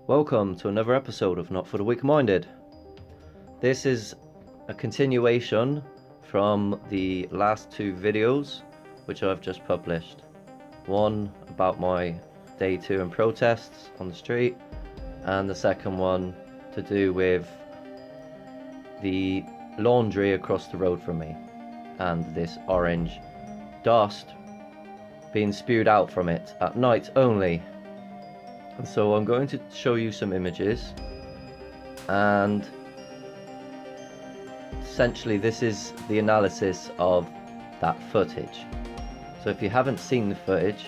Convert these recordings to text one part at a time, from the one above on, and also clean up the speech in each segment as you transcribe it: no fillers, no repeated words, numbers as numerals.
Welcome to another episode of Not for the Weak-Minded. This is a continuation from the last two videos which I've just published. One about my day 2 in protests on the street, and the second one to do with the laundry across the road from me and this orange dust being spewed out from it at night only. And so I'm going to show you some images, and essentially this is the analysis of that footage. So if you haven't seen the footage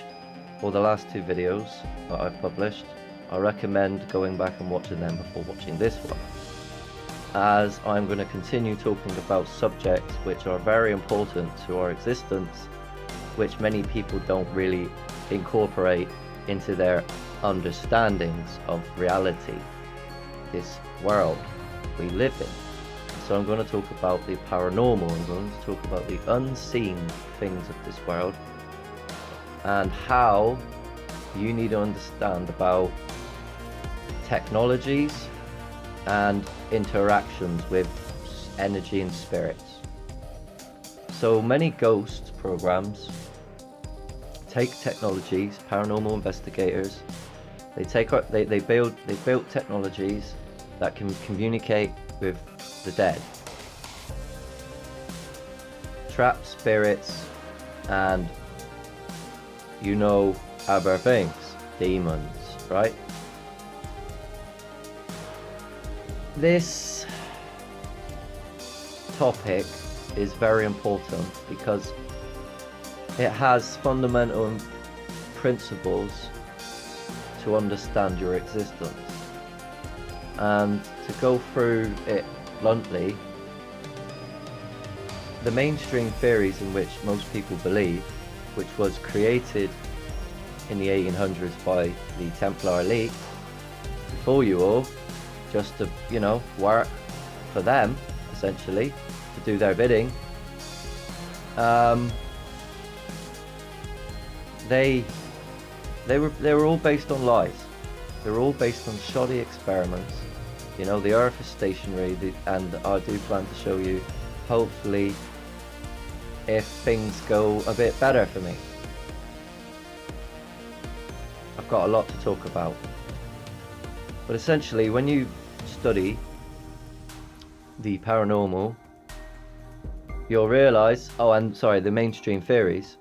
or the last two videos that I've published, I recommend going back and watching them before watching this one, as I'm going to continue talking about subjects which are very important to our existence, which many people don't really incorporate into their understandings of reality, this world we live in. So I'm going to talk about the paranormal, I'm going to talk about the unseen things of this world, and how you need to understand about technologies and interactions with energy and spirits. So many ghost programs take technologies, paranormal investigators, they built technologies that can communicate with the dead, trap spirits, and other things, demons, right? This topic is very important because it has fundamental principles to understand your existence. And to go through it bluntly, the mainstream theories in which most people believe, which was created in the 1800s by the Templar elite, before you all, just to, work for them, essentially, to do their bidding, they were all based on lies. They were all based on shoddy experiments. The Earth is stationary, and I do plan to show you, hopefully, if things go a bit better for me. I've got a lot to talk about. But essentially, when you study the paranormal, you'll realise, the mainstream theories,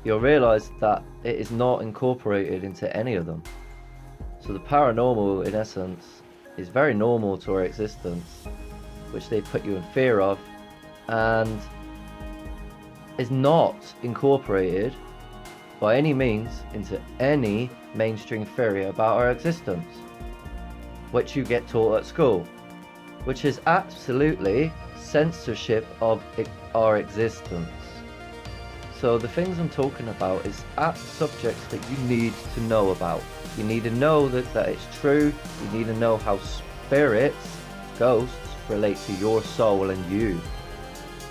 you'll realise that it is not incorporated into any of them. So the paranormal, in essence, is very normal to our existence, which they put you in fear of, and is not incorporated by any means into any mainstream theory about our existence, which you get taught at school, which is absolutely censorship of our existence. So the things I'm talking about is subjects that you need to know about. You need to know that it's true. You need to know how spirits, ghosts, relate to your soul and you.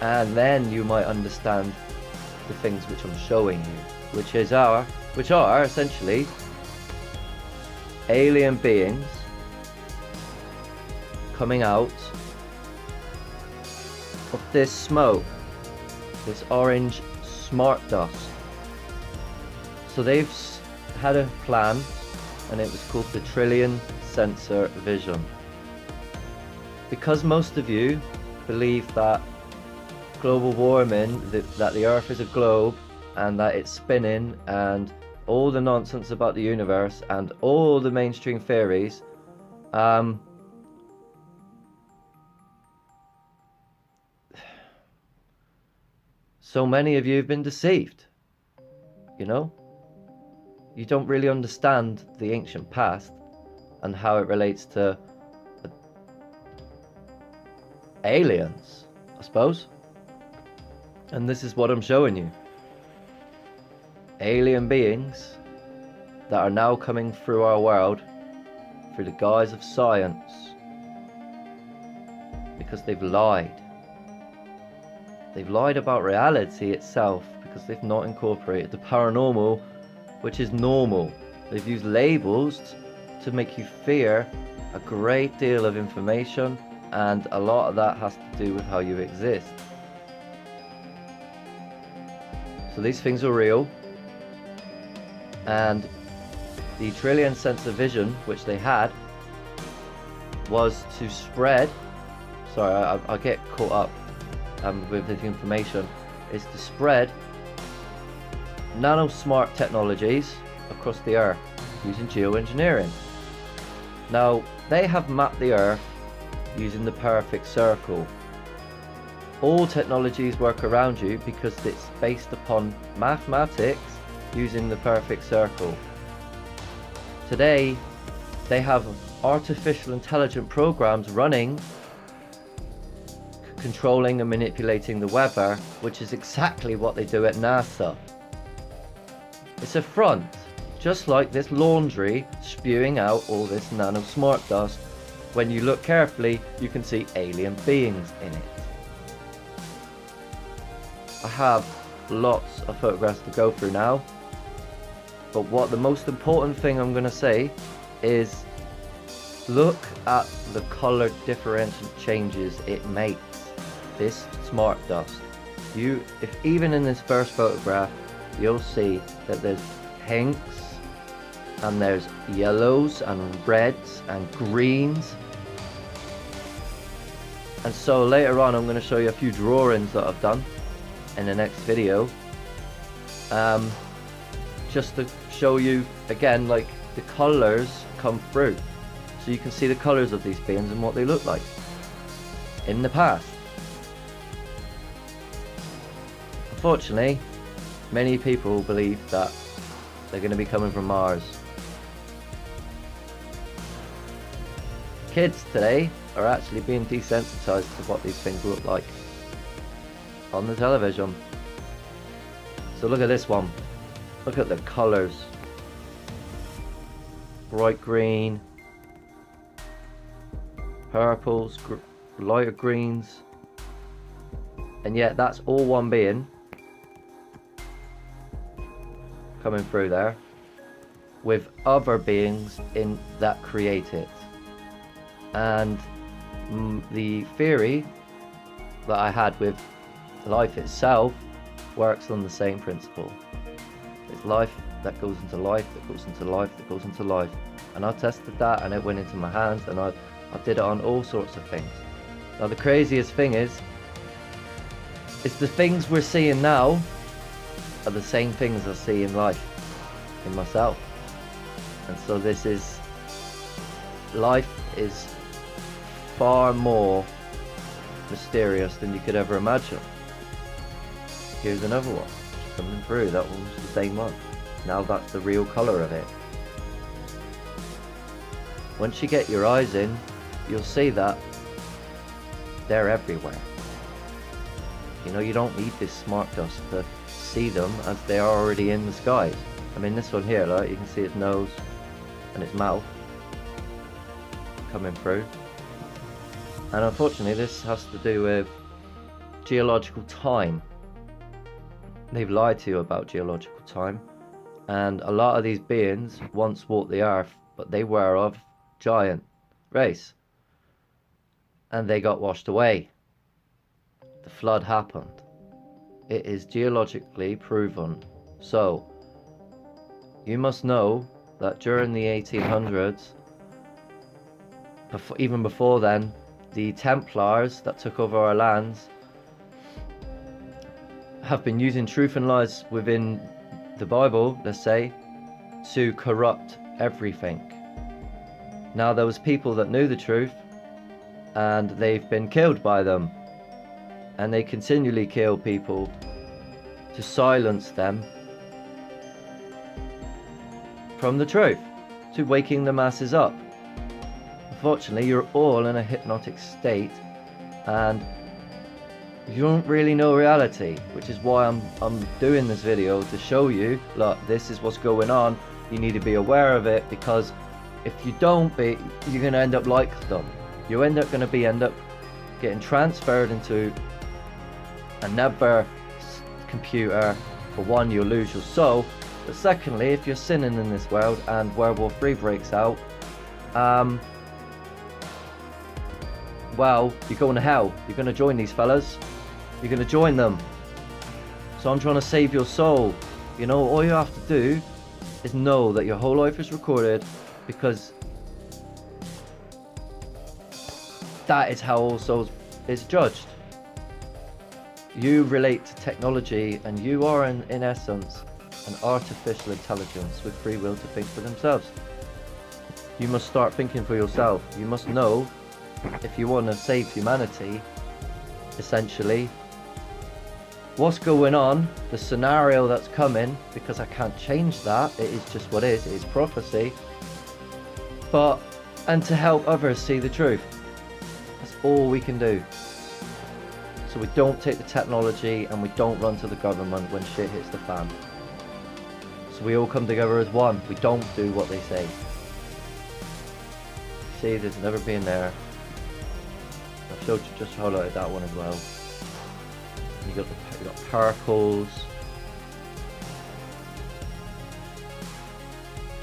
And then you might understand the things which I'm showing you, which are essentially alien beings coming out of this smoke, this orange smart dust. So they've had a plan, and it was called the Trillion Sensor Vision. Because most of you believe that global warming, that the Earth is a globe and that it's spinning, and all the nonsense about the universe and all the mainstream theories, so many of you have been deceived. You don't really understand the ancient past and how it relates to aliens, I suppose. And this is what I'm showing you. Alien beings that are now coming through our world through the guise of science, because they've lied. They've lied about reality itself because they've not incorporated the paranormal, which is normal. They've used labels to make you fear a great deal of information, and a lot of that has to do with how you exist. So these things are real, and the trillion sense of vision which they had was to spread, sorry, I get caught up with the information, is to spread nano smart technologies across the earth using geoengineering. Now they have mapped the earth using the perfect circle. All technologies work around you because it's based upon mathematics using the perfect circle. Today they have artificial intelligent programs running, controlling and manipulating the weather, which is exactly what they do at NASA. It's a front, just like this laundry spewing out all this nano smart dust. When you look carefully, you can see alien beings in it. I have lots of photographs to go through now, but what the most important thing I'm going to say is look at the color differential changes it makes, this smart dust. If even in this first photograph, you'll see that there's pinks and there's yellows and reds and greens. And so later on I'm going to show you a few drawings that I've done in the next video, just to show you again, like, the colors come through, so you can see the colors of these beings and what they look like in the past. Unfortunately, many people believe that they're going to be coming from Mars. Kids today are actually being desensitized to what these things look like on the television. So look at this one. Look at the colors. Bright green, purples, lighter greens, and yet that's all one being coming through there, with other beings in that create it. And the theory that I had with life itself works on the same principle. It's life that goes into life, that goes into life, that goes into life. And I tested that, and it went into my hands, and I did it on all sorts of things. Now the craziest thing is the things we're seeing now are the same things I see in life, in myself. And so life is far more mysterious than you could ever imagine. Here's another one coming through. That one was the same one. Now that's the real colour of it. Once you get your eyes in, you'll see that they're everywhere. You know, you don't need this smart dust to see them, as they are already in the skies. I mean, this one here, like, you can see its nose and its mouth coming through. And unfortunately this has to do with geological time. They've lied to you about geological time, and a lot of these beings once walked the earth, but they were of giant race, and they got washed away. The flood happened. It is geologically proven. So you must know that during the 1800s, even before then, the Templars that took over our lands have been using truth and lies within the Bible, let's say, to corrupt everything. Now there was people that knew the truth, and they've been killed by them, and they continually kill people to silence them from the truth, to waking the masses up. Unfortunately, you're all in a hypnotic state, and you don't really know reality, which is why I'm doing this video, to show you, look, this is what's going on. You need to be aware of it, because if you don't be, you're going to end up like them. You end up getting transferred into another computer. For one, you'll lose your soul, but secondly, if you're sinning in this world and World War III breaks out, well, you're going to hell. You're going to join these fellas. You're going to join them. So I'm trying to save your soul. You know, all you have to do is know that your whole life is recorded, because that is how all souls is judged. You relate to technology, and you are in essence an artificial intelligence with free will to think for themselves. You must start thinking for yourself. You must know, if you want to save humanity, essentially, what's going on, the scenario that's coming, because I can't change that. It is just what it is prophecy. And to help others see the truth. That's all we can do. So we don't take the technology, and we don't run to the government when shit hits the fan. So we all come together as one. We don't do what they say. See, there's never been there. I've just highlighted that one as well. You got paracles.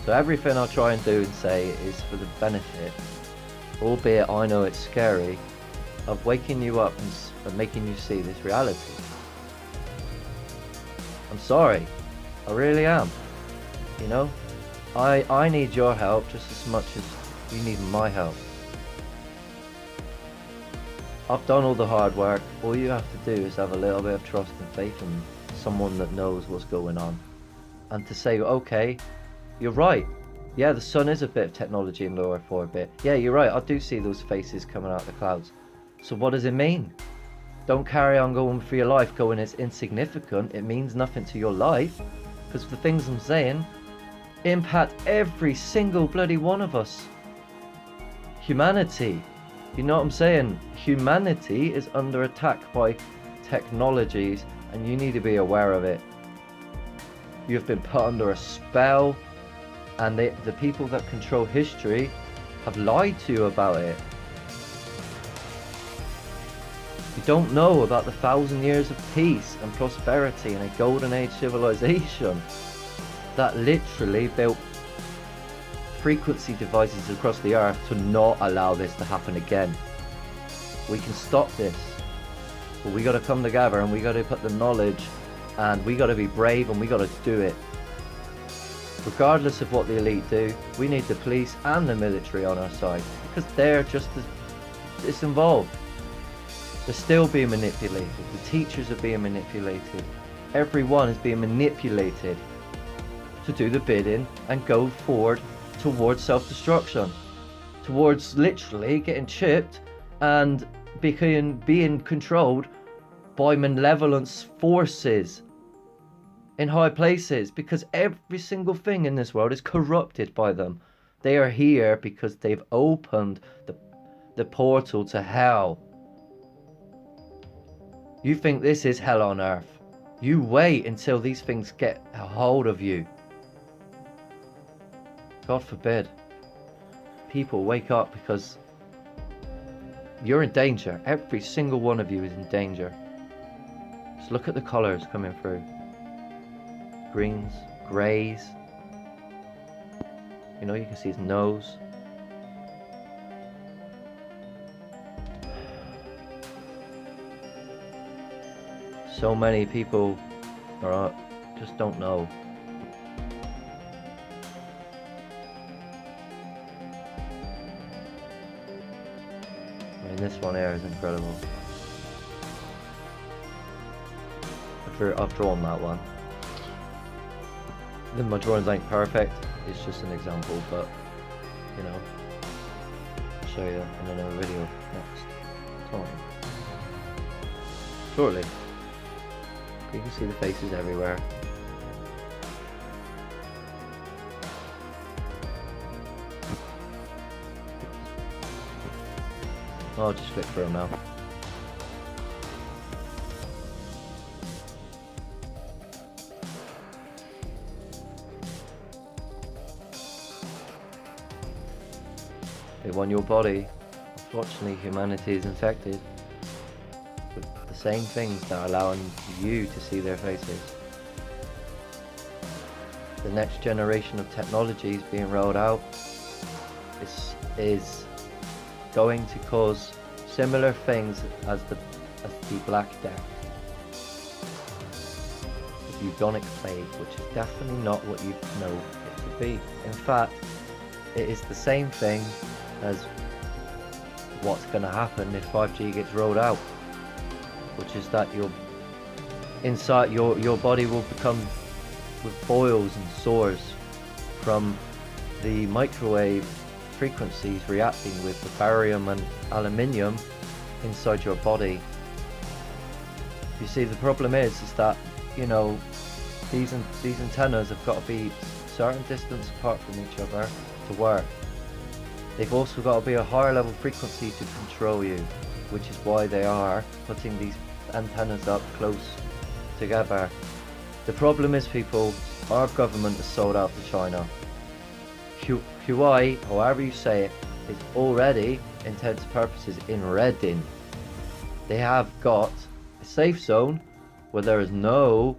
So everything I try and do and say is for the benefit, albeit I know it's scary, of waking you up and making you see this reality. I'm sorry, I really am. You know, I need your help just as much as you need my help. I've done all the hard work. All you have to do is have a little bit of trust and faith in someone that knows what's going on, and to say, okay, you're right. Yeah, the sun is a bit of technology in low Earth orbit. Yeah, you're right. I do see those faces coming out of the clouds. So what does it mean? Don't carry on going for your life going it's insignificant. It means nothing to your life, because the things I'm saying impact every single bloody one of us. Humanity. You know what I'm saying? Humanity is under attack by technologies, and you need to be aware of it. You've been put under a spell, and the people that control history have lied to you about it. You don't know about the 1,000 years of peace and prosperity and a golden age civilization that literally built frequency devices across the earth to not allow this to happen again. We can stop this, but we got to come together, and we got to put the knowledge, and we got to be brave, and we got to do it. Regardless of what the elite do, we need the police and the military on our side, because they're just as involved. They're still being manipulated. The teachers are being manipulated. Everyone is being manipulated to do the bidding and go forward towards self-destruction, towards literally getting chipped and being controlled by malevolence forces in high places, because every single thing in this world is corrupted by them. They are here because they've opened the portal to hell. You think this is hell on earth. You wait until these things get a hold of you. God forbid. People wake up, because you're in danger. Every single one of you is in danger. Just look at the colours coming through. Greens, greys. You know, you can see his nose. So many people just don't know. I mean, this one here is incredible. I've drawn that one. Then my drawings ain't perfect. It's just an example, but you know, I'll show you in another video next time. Shortly. You can see the faces everywhere. I'll just flick through them now. When your body, unfortunately, humanity is infected with the same things that are allowing you to see their faces. The next generation of technology is being rolled out. It's is going to cause similar things as the Black Death, the bubonic plague, which is definitely not what you know it to be. In fact, it is the same thing as what's going to happen if 5G gets rolled out, which is that your body will become with boils and sores from the microwave frequencies reacting with the barium and aluminium inside your body. You see, the problem is that, you know, these antennas have got to be a certain distance apart from each other to work. They've also got to be a higher level frequency to control you, which is why they are putting these antennas up close together. The problem is, people, our government is sold out to China. QI, however you say it, is already, intents purposes, in Reading. They have got a safe zone where there is no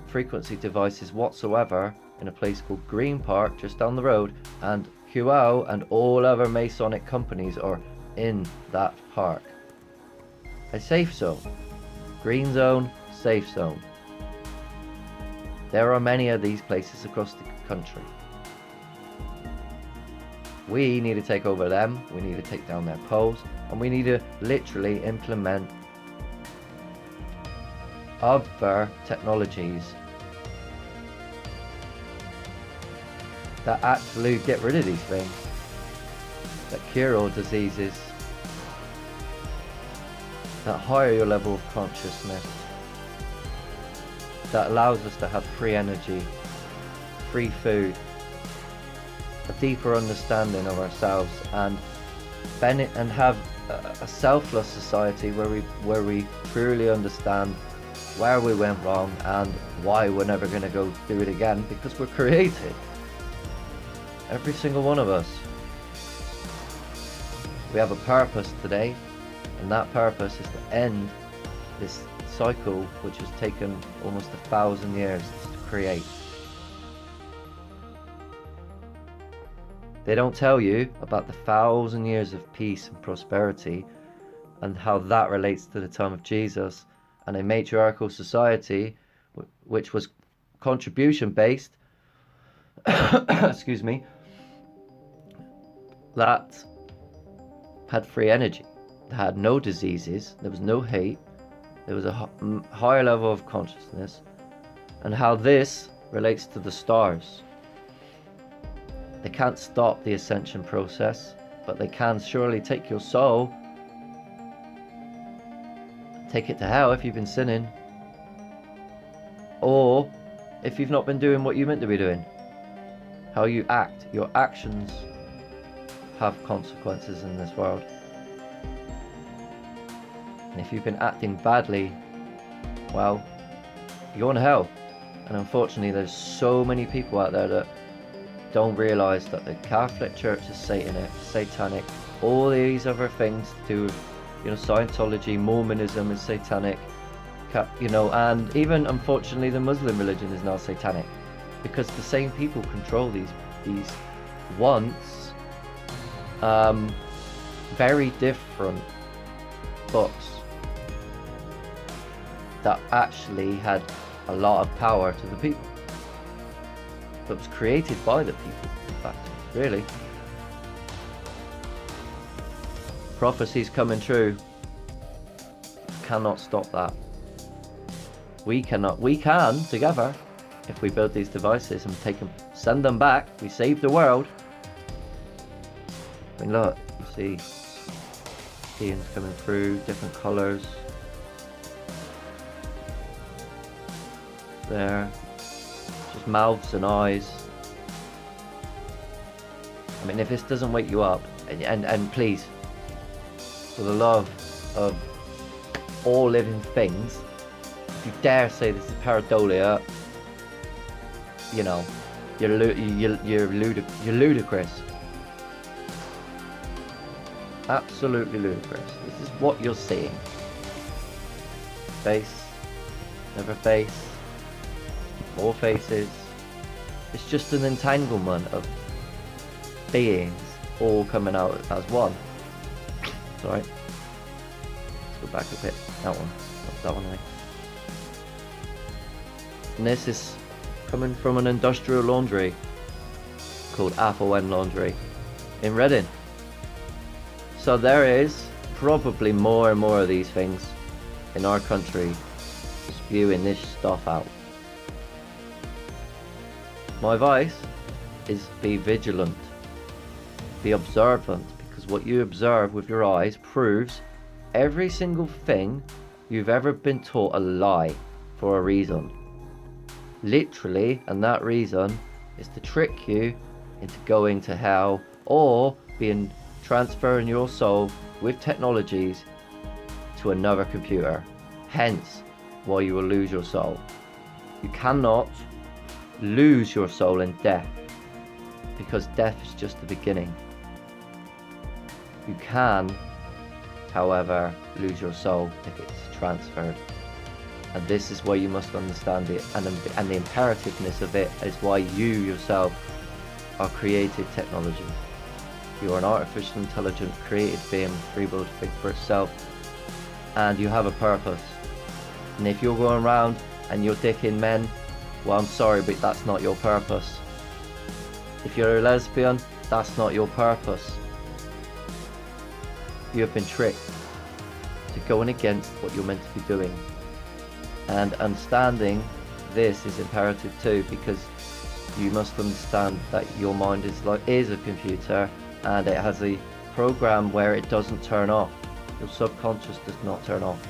frequency devices whatsoever in a place called Green Park just down the road, and QO and all other Masonic companies are in that park. A safe zone. Green zone, safe zone. There are many of these places across the country. We need to take over them, we need to take down their poles, and we need to literally implement other technologies that actually get rid of these things, that cure all diseases, that higher your level of consciousness, that allows us to have free energy, free food, a deeper understanding of ourselves, and have a selfless society where we truly understand where we went wrong and why we're never going to go do it again, because we're created. Every single one of us. We have a purpose today, and that purpose is to end this cycle which has taken almost 1,000 years to create. They don't tell you about the 1,000 years of peace and prosperity and how that relates to the time of Jesus and a matriarchal society which was contribution based excuse me, that had free energy, that had no diseases, there was no hate, there was a higher level of consciousness, and how this relates to the stars. They can't stop the ascension process, but they can surely take your soul, take it to hell if you've been sinning, or if you've not been doing what you're meant to be doing. How you act, your actions have consequences in this world. And if you've been acting badly, well, you're going to hell. And unfortunately, there's so many people out there that don't realise that the Catholic Church is satanic. All these other things to do with, you know, Scientology, Mormonism is satanic, you know, and even unfortunately the Muslim religion is now satanic, because the same people control these once very different books that actually had a lot of power to the people. That was created by the people, in fact, really. Prophecies coming true. Cannot stop that. We can together, if we build these devices and send them back, we save the world. I mean, look, you see beings coming through, different colours. There. Just mouths and eyes. I mean, if this doesn't wake you up, and please, for the love of all living things, if you dare say this is pareidolia, you know, you're ludicrous. Absolutely ludicrous. This is what you're seeing. Face, never face, more faces. It's just an entanglement of beings all coming out as one. Sorry. Let's go back a bit. That one. That one, right? And this is coming from an industrial laundry called Applewend Laundry in Reading. So there is probably more and more of these things in our country spewing this stuff out. My advice is be vigilant, be observant, because what you observe with your eyes proves every single thing you've ever been taught a lie for a reason. Literally, and that reason is to trick you into going to hell or transferring your soul with technologies to another computer. Hence why you will lose your soul. You cannot lose your soul in death, because death is just the beginning. You can, however, lose your soul if it's transferred. And this is why you must understand it, and the imperativeness of it is why you yourself are created technology. You are an artificial intelligent created being, free will to think for itself, and you have a purpose. And if you're going around and you're dicking men, well, I'm sorry, but that's not your purpose. If you're a lesbian, that's not your purpose. You have been tricked to going against what you're meant to be doing. And understanding this is imperative too, because you must understand that your mind is a computer, and it has a program where it doesn't turn off. Your subconscious does not turn off.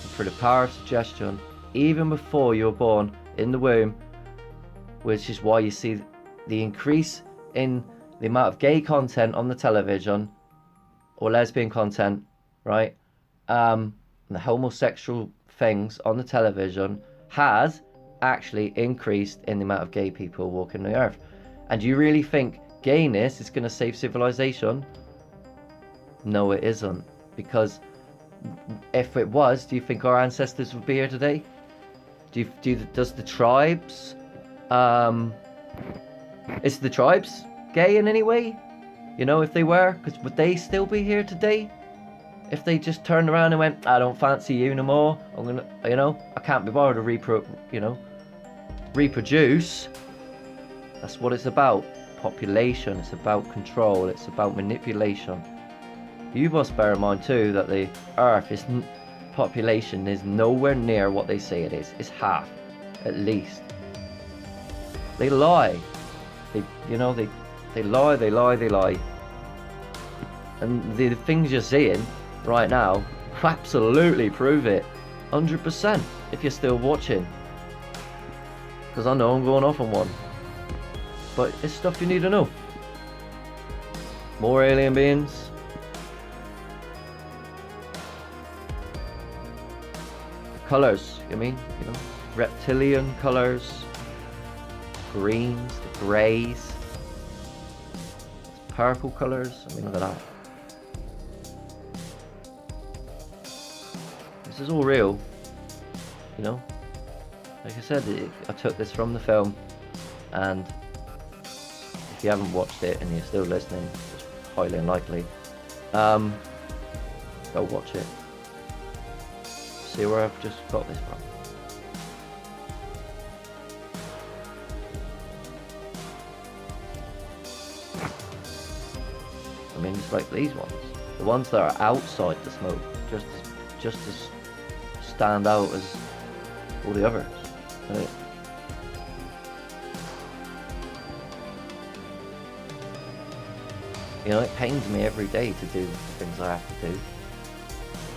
And for the power of suggestion, even before you're born in the womb, which is why you see the increase in the amount of gay content on the television or lesbian content, right? And the homosexual things on the television has actually increased in the amount of gay people walking the earth. And do you really think gayness is going to save civilization? No, it isn't. Because if it was, do you think our ancestors would be here today? Does the tribes, is the tribes gay in any way? You know, if they were, because would they still be here today? If they just turned around and went, I don't fancy you no more, I'm gonna, you know, I can't be bothered to reproduce. That's what it's about. Population, it's about control, it's about manipulation. You must bear in mind too that the Earth population is nowhere near what they say it is. It's half, at least. They lie. They lie. And the things you're seeing right now absolutely prove it. 100%, if you're still watching. Because I know I'm going off on one. But it's stuff you need to know. More alien beings. Colours, reptilian colours. Greens, the greys. Purple colours, look at that. This is all real, like I said, I took this from the film, and if you haven't watched it and you're still listening, it's highly unlikely, go watch it, see where I've just got this from. It's like these ones, the ones that are outside the smoke, just as stand out as all the others. Right? It pains me every day to do things I have to do,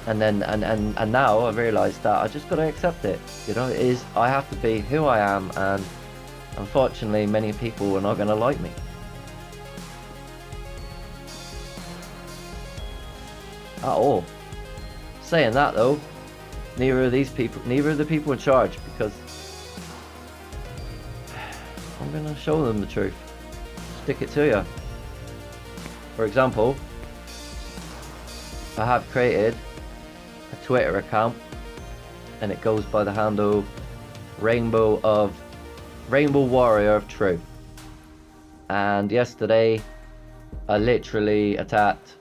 and then and now I realise that I just got to accept it. It is, I have to be who I am, and unfortunately many people are not going to like me. At all. Saying that though, neither of the people in charge, because I'm gonna show them the truth. Stick it to you. For example, I have created a Twitter account, and it goes by the handle Rainbow Warrior of Truth. And yesterday I literally attacked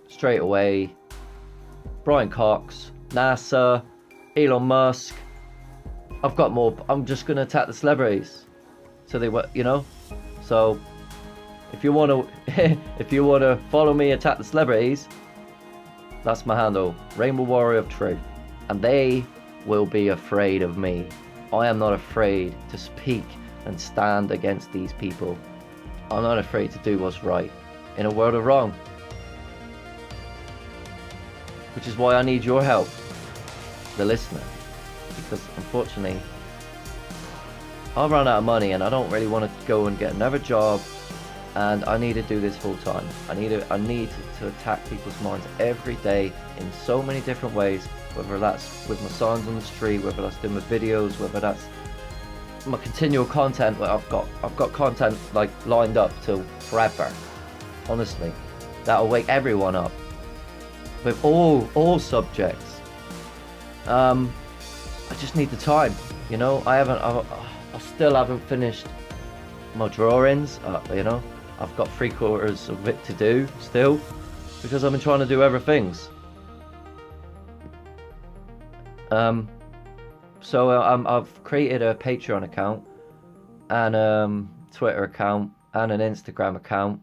straight away Brian Cox, NASA, Elon Musk. I've got more. I'm just gonna attack the celebrities. So they were, you know. So if you wanna, if you wanna follow me, attack the celebrities. That's my handle, Rainbow Warrior of Truth, and they will be afraid of me. I am not afraid to speak and stand against these people. I'm not afraid to do what's right in a world of wrong. Which is why I need your help, the listener, because unfortunately I'll run out of money and I don't really want to go and get another job, and I need to do this full time. I need to attack people's minds every day in so many different ways, whether that's with my signs on the street, whether that's doing my videos, whether that's my continual content. Where I've got content like lined up till forever, honestly, that'll wake everyone up with all subjects. I just need the time, you know. I still haven't finished my drawings, you know. I've got 3/4 of it to do still, because I've been trying to do other things. So I've created a Patreon account and Twitter account and an Instagram account,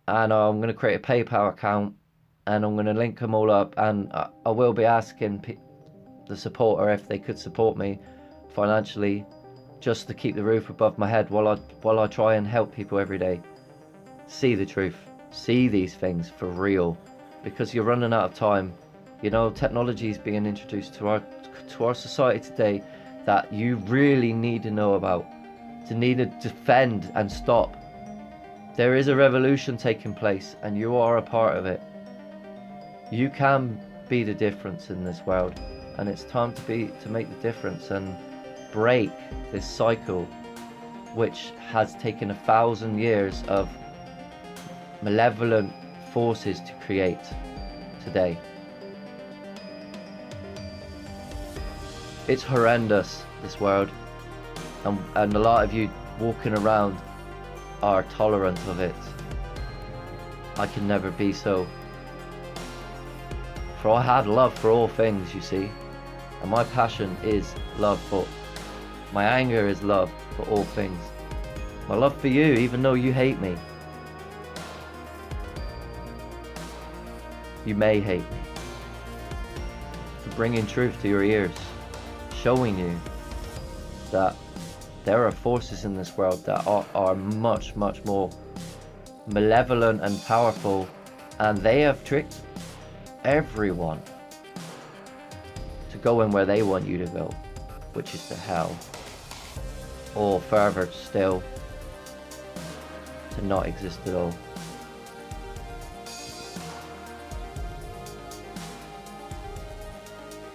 and I'm going to create a PayPal account, and I'm going to link them all up, and I will be asking the supporter if they could support me financially, just to keep the roof above my head while I try and help people every day see the truth, see these things for real, because you're running out of time. You know, technology is being introduced to our society today that you really need to know about, to need to defend and stop. There is a revolution taking place, and you are a part of it. You can be the difference in this world, and it's time to make the difference and break this cycle, which has taken 1,000 years of malevolent forces to create today. It's horrendous, this world, and a lot of you walking around are tolerant of it. I can never be so. For I have love for all things, you see, and my passion is love for, my anger is love for all things. My love for you, even though you hate me. You may hate me. For bringing truth to your ears, showing you that there are forces in this world that are much, much more malevolent and powerful, and they have tricked everyone to go in where they want you to go, which is to hell, or further still, to not exist at all.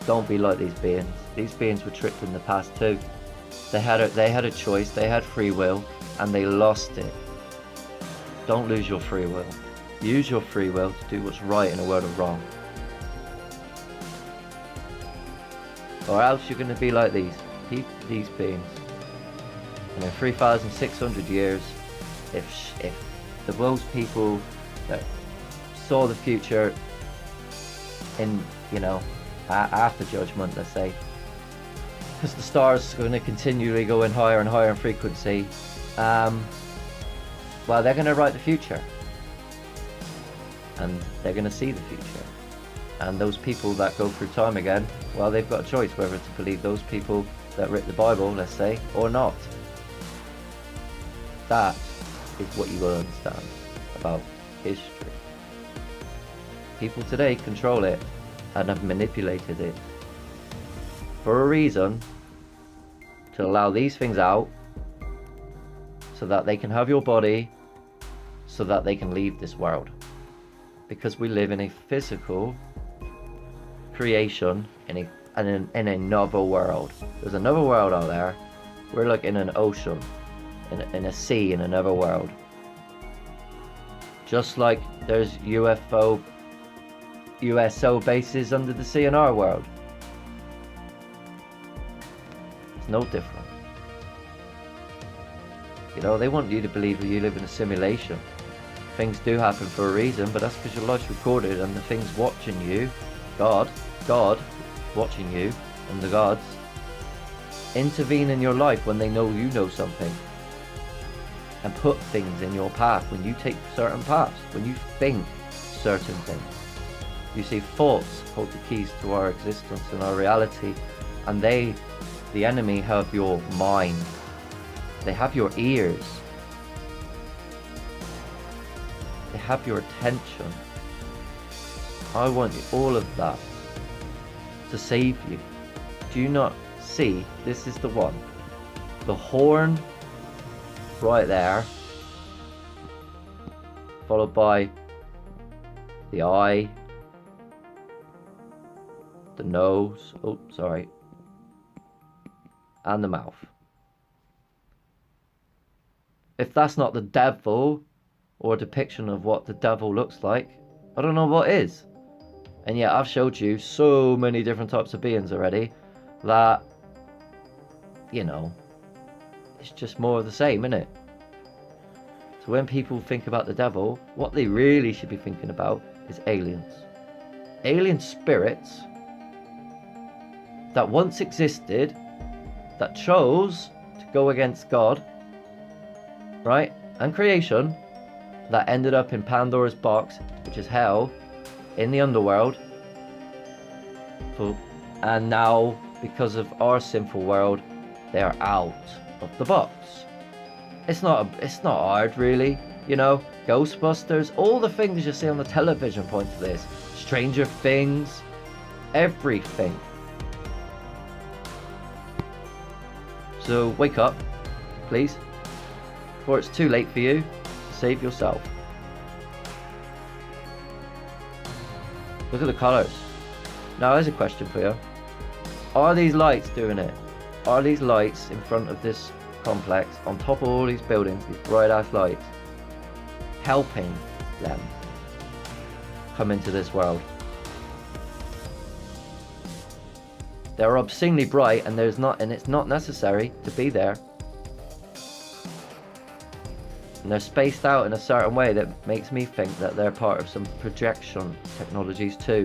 Don't be like these beings. These beings were tricked in the past too. They had a choice, they had free will, and they lost it. Don't lose your free will. Use your free will to do what's right in a world of wrong. Or else you're going to be like these beings. And in 3,600 years, if the world's people that saw the future in, you know, after judgment, let's say, because the stars are going to continually go in higher and higher in frequency, well, they're going to write the future, and they're going to see the future. And those people that go through time again, well, they've got a choice whether to believe those people that writ the Bible, let's say, or not. That is what you will understand about history. People today control it and have manipulated it for a reason, to allow these things out so that they can have your body, so that they can leave this world. Because we live in a physical creation in another world. There's another world out there. We're like in an ocean, in a sea, in another world. Just like there's USO bases under the sea in our world. It's no different. You know, they want you to believe that you live in a simulation. things do happen for a reason, but that's because your life's recorded and the things watching you, God watching you, and the gods intervene in your life when they know you know something and put things in your path when you take certain paths, when you think certain things. You see, thoughts hold the keys to our existence and our reality, and the enemy, have your mind. They have your ears. They have your attention. I want all of that to save you. Do you not see? This is the one. The horn right there, followed by the eye, the nose, oh sorry, and the mouth. If that's not the devil, or a depiction of what the devil looks like, I don't know what is. And yet I've showed you so many different types of beings already that, you know, it's just more of the same, isn't it? So when people think about the devil, what they really should be thinking about is aliens. Alien spirits that once existed, that chose to go against God, right? And creation, that ended up in Pandora's box, which is hell, in the underworld. And now, because of our sinful world, they are out of the box. It's not hard, really. You know, Ghostbusters, all the things you see on the television point to this. Stranger Things, everything. So wake up, please, before it's too late for you. Save yourself. Look at the colours. Now there's a question for you. Are these lights doing it? Are these lights in front of this complex, on top of all these buildings, these bright ass lights, helping them come into this world? They're obscenely bright, and it's not necessary to be there. And they're spaced out in a certain way that makes me think that they're part of some projection technologies too.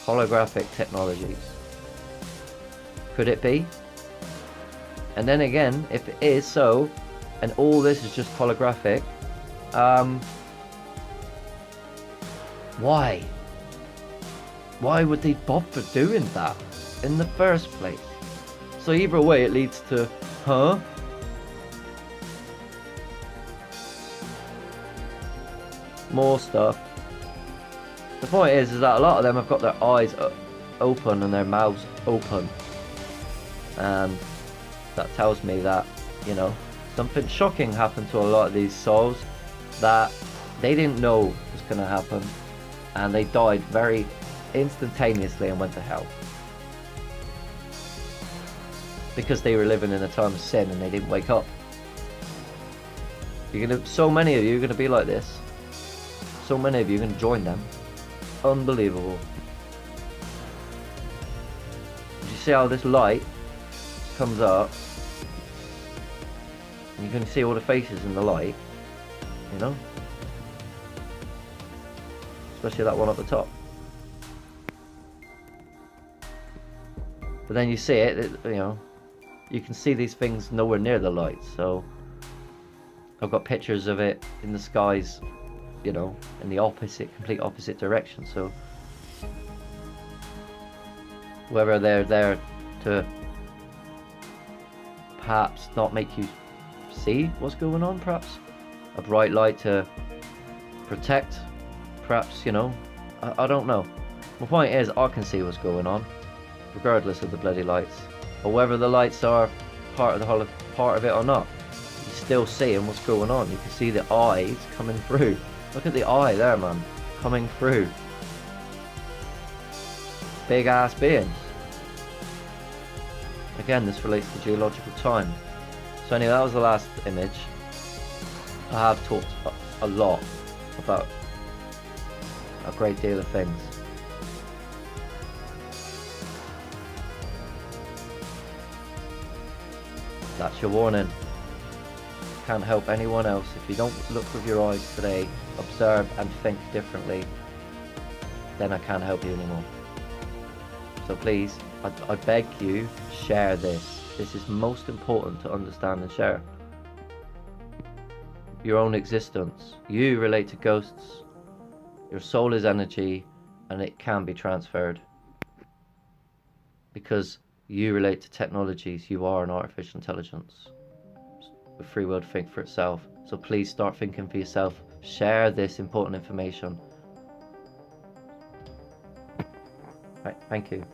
Holographic technologies. Could it be? And then again, if it is so, and all this is just holographic, why? Why would they bother doing that in the first place? So either way it leads to, huh? More stuff. The point is that a lot of them have got their eyes open and their mouths open, and that tells me that, you know, something shocking happened to a lot of these souls that they didn't know was going to happen, and they died very instantaneously and went to hell because they were living in a time of sin and they didn't wake up. So many of you are going to be like this. So many of you are going to join them. Unbelievable. Did you see how this light comes up? And you can see all the faces in the light, you know? Especially that one at the top. But then you see it, you know, you can see these things nowhere near the light. So I've got pictures of it in the skies, you know, in the complete opposite direction. So whether they're there to perhaps not make you see what's going on, perhaps a bright light to protect, perhaps, you know, I don't know. My point is, I can see what's going on regardless of the bloody lights, or whether the lights are part of it or not. You're still seeing what's going on. You can see the eyes coming through. Look at the eye there, man, coming through. Big ass beings. Again, this relates to geological time. So anyway, that was the last image. I have talked a lot about a great deal of things. That's your warning. can't help anyone else, if you don't look with your eyes today, observe and think differently, then I can't help you anymore. So please, I beg you, share this. This is most important to understand and share. Your own existence. You relate to ghosts. Your soul is energy, and it can be transferred. Because you relate to technologies, you are an artificial intelligence. A free will to think for itself. So please start thinking for yourself. Share this important information. Right, thank you.